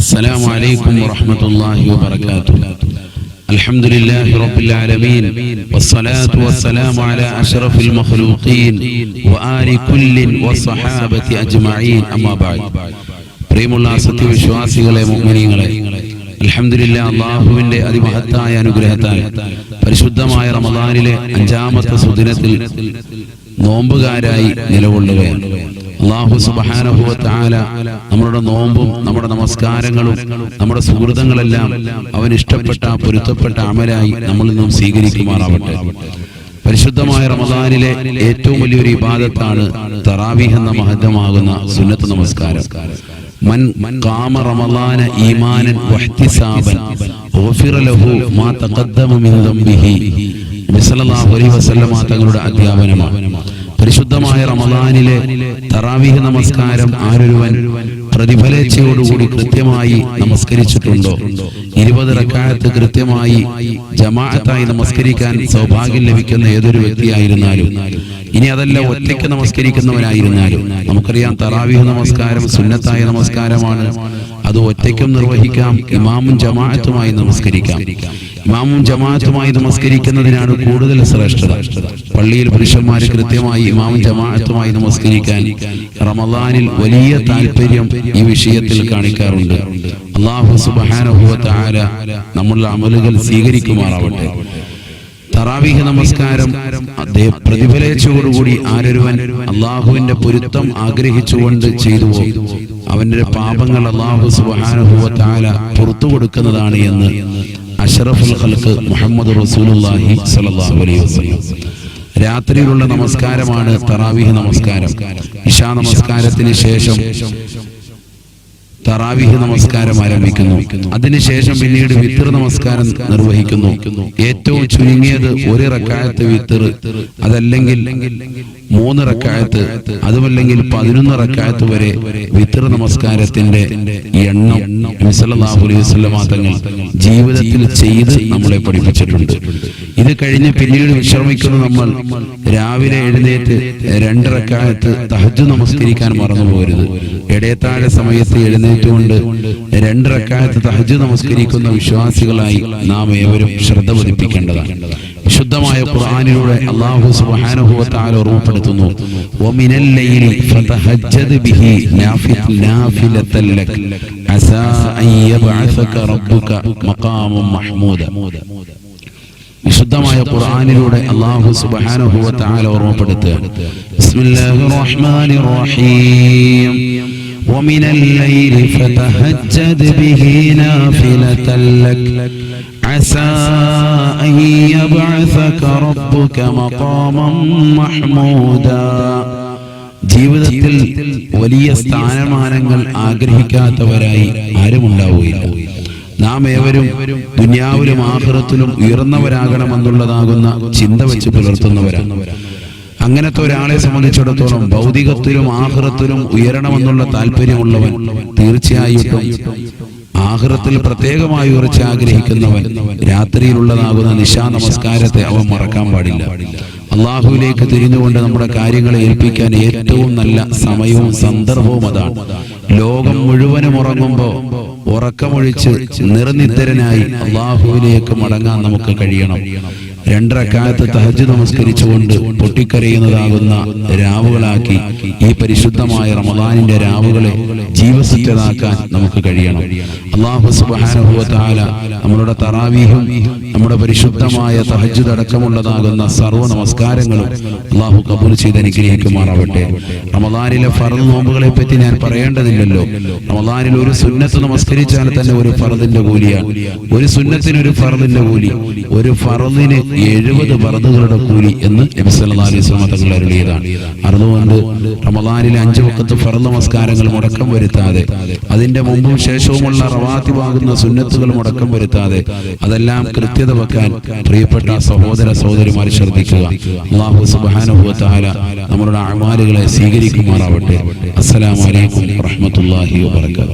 السلام عليكم ورحمة الله وبركاته. الحمد لله رب العالمين والصلاة والسلام على أشرف المخلوقين وآل كل والصحابة أجمعين أما بعد. പ്രിയമുള്ള സത്യവിശ്വാസികളെ മുഅ്മിനീങ്ങളെ, അൽഹംദുലില്ലാഹ്, അല്ലാഹുവിന്റെ അതിമഹത്തായ അനുഗ്രഹത്താൽ പരിശുദ്ധമായ റമദാനിലെ 5-ാമത്തെ സുദിനത്തിൽ നോമ്പുകാരായി നിലകൊള്ളുകയാണ്. അല്ലാഹു സുബ്ഹാനഹു വ തആല നമ്മുടെ നോമ്പും നമ്മുടെ നമസ്കാരങ്ങളും നമ്മുടെ സുഹൃതങ്ങളെല്ലാം അവൻ ഇഷ്ടപ്പെട്ട പൊരുത്തപ്പെട്ട അമലായി നമ്മളിൽ നിന്നും സ്വീകരിക്കുമാറാവട്ടെ. പരിശുദ്ധമായ റമദാനിലെ ഏറ്റവും വലിയൊരു ഇബാദത്താണ് തറാവീഹ് എന്ന മഹത്തമാകുന്ന സുന്നത്ത് നമസ്കാരം. മൻ ഖാമ റമദാന ഈമാനൻ വഹ്തിസാബൻ ഗുഫിറ ലഹു മാ തഖദ്ദമ മിൻ ദംബിഹി. നബി സല്ലല്ലാഹു അലൈഹി വസല്ലം തങ്ങളുടെ അധ്യാപനമാണ്. പരിശുദ്ധമായ റമദാനിലെ തറാവീഹ് നമസ്കാരം ആരൊരുവൻ പ്രതിഫലേച്ഛയോടുകൂടി കൃത്യമായി നമസ്കരിച്ചിട്ടുണ്ടോ, 20 റക്അത്ത് കൃത്യമായി ജമാഅത്തായി നമസ്കരിക്കാൻ സൗഭാഗ്യം ലഭിക്കുന്ന ഏതൊരു വ്യക്തിയായിരുന്നാലും, ഇനി അതല്ല ഒറ്റയ്ക്ക് നമസ്കരിക്കുന്നവനായിരുന്നാലും, നമുക്കറിയാം തറാവീഹ് നമസ്കാരം സുന്നത്തായ നമസ്കാരമാണ്. അത് ഒറ്റയ്ക്കും നിർവഹിക്കാം, ഇമാമും ജമാഅത്തുമായി നമസ്കരിക്കാം. ഇമാമും ജമാഅത്തുമായി നമസ്കരിക്കുന്നതിനാണ് കൂടുതൽ ശ്രേഷ്ഠത. പള്ളിയിൽ പുരുഷന്മാര് കൃത്യമായി ഇമാമും ജമാഅത്തുമായി നമസ്കരിക്കാൻ റമദാനിൽ വലിയ താല്പര്യം ഈ വിഷയത്തിൽ കാണിക്കാറുണ്ട്. അല്ലാഹു സുബ്ഹാനഹു വ തആല നമ്മളുടെ അമലുകൾ സ്വീകരിക്കുമാറാവട്ടെ. തറാവീഹ് നമസ്കാരം പ്രതിഫലേച്ഛയോടുകൂടി ആരൊരുവൻ അള്ളാഹുവിന്റെ പൊരുത്തം ആഗ്രഹിച്ചുകൊണ്ട് ചെയ്തുവോ, അവന്റെ പാപങ്ങൾ അല്ലാഹു സുബ്ഹാനഹു വ തആല പുറത്തു കൊടുക്കുന്നതാണ് എന്ന് അഷ്റഫുൽ ഖൽഖ് മുഹമ്മദ് റസൂലുള്ളാഹി സ്വല്ലല്ലാഹു അലൈഹി വസല്ലം. രാത്രിയിലുള്ള നമസ്കാരമാണ് തറാവീഹ് നമസ്കാരം. ഇശാ നമസ്കാരത്തിന് ശേഷം തറാവീഹ് നമസ്കാരം ആരംഭിക്കുന്നു. അതിനുശേഷം പിന്നീട് വിത്ർ നമസ്കാരം നിർവഹിക്കുന്നു. ഏറ്റവും ചുരുങ്ങിയത് 1 റക്അത്ത് വിത്ർ, അതല്ലെങ്കിൽ 3 റക്അത്ത്, അതുമല്ലെങ്കിൽ 11 റക്അത്ത് വരെ വിത്ർ നമസ്കാരത്തിന്റെ എണ്ണം നബി സല്ലല്ലാഹു അലൈഹി വസല്ലം തങ്ങൾ ജീവിതത്തിൽ ചെയ്ത് നമ്മളെ പഠിപ്പിച്ചിട്ടുണ്ട്. ഇത് കഴിഞ്ഞ് പിന്നീട് വിശ്രമിക്കുന്ന നമ്മൾ രാവിലെ എഴുന്നേറ്റ് 2 റക്അത്ത് തഹജ്ജുദ് നമസ്കരിക്കാൻ മറന്നു പോകരുത്. ഇടയത്താഴ സമയത്ത് എഴുന്നേറ്റുകൊണ്ട് 2 റക്അത്ത് തഹജ്ജുദ് നമസ്കരിക്കുന്ന വിശ്വാസികളായി നാം ഏവരും ശ്രദ്ധ പതിപ്പിക്കേണ്ടതാണ്. വിശുദ്ധമായ ഖുർആനിലൂടെ അല്ലാഹു സുബ്ഹാനഹു വ തആല ഓർമ്മപ്പെടുത്തുന്നു, വമിനൽ ലൈലി ഫതഹജ്ജദ് ബിഹി നാഫിലതൻ ലക അസാ അൻ യബ്അസക റബ്ബുക മഖാമൻ മഹ്മൂദ. വിശുദ്ധമായ ഖുർആനിലൂടെ അല്ലാഹു സുബ്ഹാനഹു വ തആല ഓർമ്മപ്പെടുത്തുകയാണ്, ബിസ്മില്ലാഹിർ റഹ്മാനിർ റഹീം വമിനൽ ലൈലി ഫതഹജ്ജദ് ബിഹി നാഫിലതൻ ലക അസാ അൻ യബ്അസക റബ്ബുക മഖാമൻ മഹ്മൂദ. ജീവിതത്തിൽ വലിയ സ്ഥാനമാനങ്ങൾ ആഗ്രഹിക്കാത്തവരായി ആരുമുണ്ടാവുകയില്ല. നാം ഏവരും ദുനിയാവിലും ആഖിറത്തിലും ഉയർന്നവരാകണമെന്നുള്ളതാകുന്ന ചിന്ത വെച്ച് പുലർത്തുന്നവരാണ്. അങ്ങനത്തെ ഒരാളെ സംബന്ധിച്ചിടത്തോളം ഭൗതികത്തിലും ആഖിറത്തിലും ഉയരണമെന്നുള്ള താല്പര്യമുള്ളവൻ തീർച്ചയായിട്ടും ആഖിറത്തിൽ പ്രത്യേകമായി ഉറച്ച് ആഗ്രഹിക്കുന്നവൻ രാത്രിയിലുള്ളതാകുന്ന നിശാ നമസ്കാരത്തെ അവൻ മറക്കാൻ പാടില്ല. അള്ളാഹുവിലേക്ക് തിരിഞ്ഞുകൊണ്ട് നമ്മുടെ കാര്യങ്ങളെ ഏൽപ്പിക്കാൻ ഏറ്റവും നല്ല സമയവും സന്ദർഭവും അതാണ്. ലോകം മുഴുവനും ഉറങ്ങുമ്പോ ഉറക്കമൊഴിച്ച് നിർനിദ്രനായി അള്ളാഹുവിലേക്ക് മടങ്ങാൻ നമുക്ക് കഴിയണം. 2 റക്അത്ത് തഹജ്ജുദ് നമസ്കരിച്ചുകൊണ്ട് പൊട്ടിക്കരയുന്നതാകുന്ന രാവുകളാക്കി ഈ പരിശുദ്ധമായ റമദാനിന്റെ രാവുകളെ ജീവസുറ്റതാക്കാൻ നമുക്ക് കഴിയണം. അല്ലാഹു സുബ്ഹാനഹു വ തആല നമ്മുടെ തറാവീഹും നമ്മുടെ പരിശുദ്ധമായ തഹജ്ജുദ് അടക്കമുള്ളതാകുന്ന സർവ്വ നമസ്കാരങ്ങളും അല്ലാഹു കബൂൽ ചെയ്ത് അനുഗ്രഹിക്കുമാറാവട്ടെ. റമദാനിലെ ഫർദ് നോമ്പുകളെ പറ്റി ഞാൻ പറയേണ്ടതില്ലല്ലോ. റമദാനിൽ ഒരു സുന്നത്ത് നമസ്കരിച്ചാൽ തന്നെ ഒരു ഫർദിന്റെ കൂലിയാണ്. ഒരു സുന്നത്തിന് ഒരു ഫർദിന്റെ കൂലി, ഒരു ഫർദിന് 70 ഫർദുകളുടെ കൂലി എന്ന് നബി സല്ലല്ലാഹു അലൈഹി വസല്ലം തങ്ങൾ അരുളിയതാണ്. അതുകൊണ്ട് റമദാനിലെ 5 വഖത്ത് ഫർദ് നമസ്കാരങ്ങൾ മുടക്കം വരുത്താതെ, അതിന്റെ മുമ്പും ശേഷവുമുള്ള റവാത്തിബാകുന്ന സുന്നത്തുകൾ മുടക്കം വരുത്താതെ അതെല്ലാം കൃത്യത വെക്കാൻ പ്രിയപ്പെട്ട സഹോദര സഹോദരിമാർ ശ്രദ്ധിക്കുക. അല്ലാഹു സുബ്ഹാനഹു വ തആല നമ്മുടെ അഅമാലുകളെ സ്വീകരിക്കുമാറാവട്ടെ. അസ്സലാമു അലൈക്കും വറഹ്മത്തുള്ളാഹി വബറകാതുഹു.